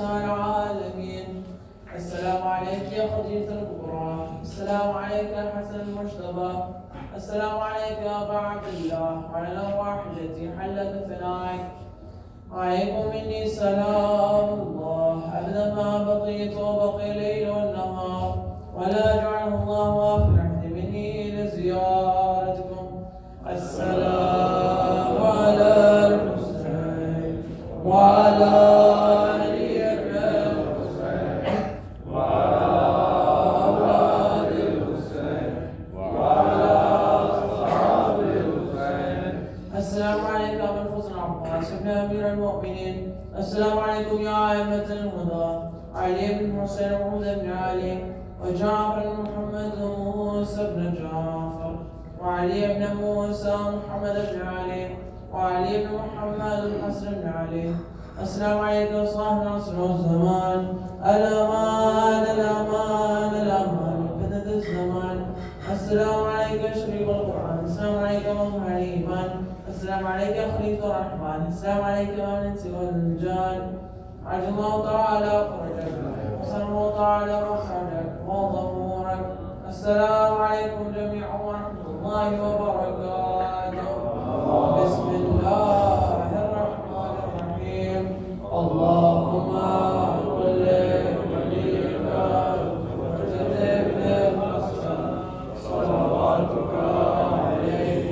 نساء العالمين. السلام عليك يا خديجة الكبرى. السلام عليك يا حسن المجتبى. السلام عليك يا أبا عبد الله. وعلى الأرواح التي حلت بفنائك. عليكم مني سلام الله أبدا ما بقيت وبقي الليل والنهار، ولا جعله الله آخر عهد مني لزيارتكم. السلام على الحسين وعلى علي بن الحسين وعلى أولاد الحسين وعلى أصحاب الحسين. السلام عليك أبا الحسن عباس بن أمير المؤمنين. السلام عليكم يا أئمة الهدى علي بن حسين محمد بن علي وجعفر بن محمد وموسى بن جعفر وعلي بن موسى محمد بن علي وعلي بن محمد الحسن بن علي. السلام عليكم صاحب العصر والزمان. الأمان الأمان الأمان فتنة الزمان. السلام عليك شريف القرآن. السلام عليك مظهر الإيمان. السلام عليك خليفة الرحمن. السلام عليك يا الإنس والجان. عجل الله تعالى فرجك وسلم الله تعالى رحمتك وظهورك. السلام عليكم جميعا ورحمة الله وبركاته. بسم الله الرحمن الرحيم. اللهم صل وليك وجدد الحسن صلواتك عليه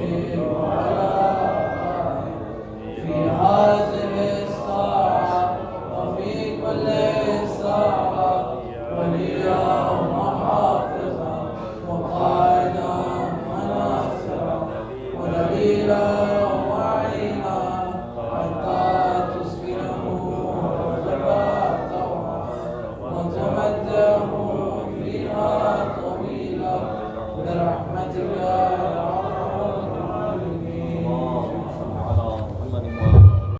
وعلى آله في هذه الساعة وفي كل ساعة وليا وحافظا وقائدا وناصرا ودليلا وعينا حتى تسكنه زكاته وتمده فيها طويلا برحمتك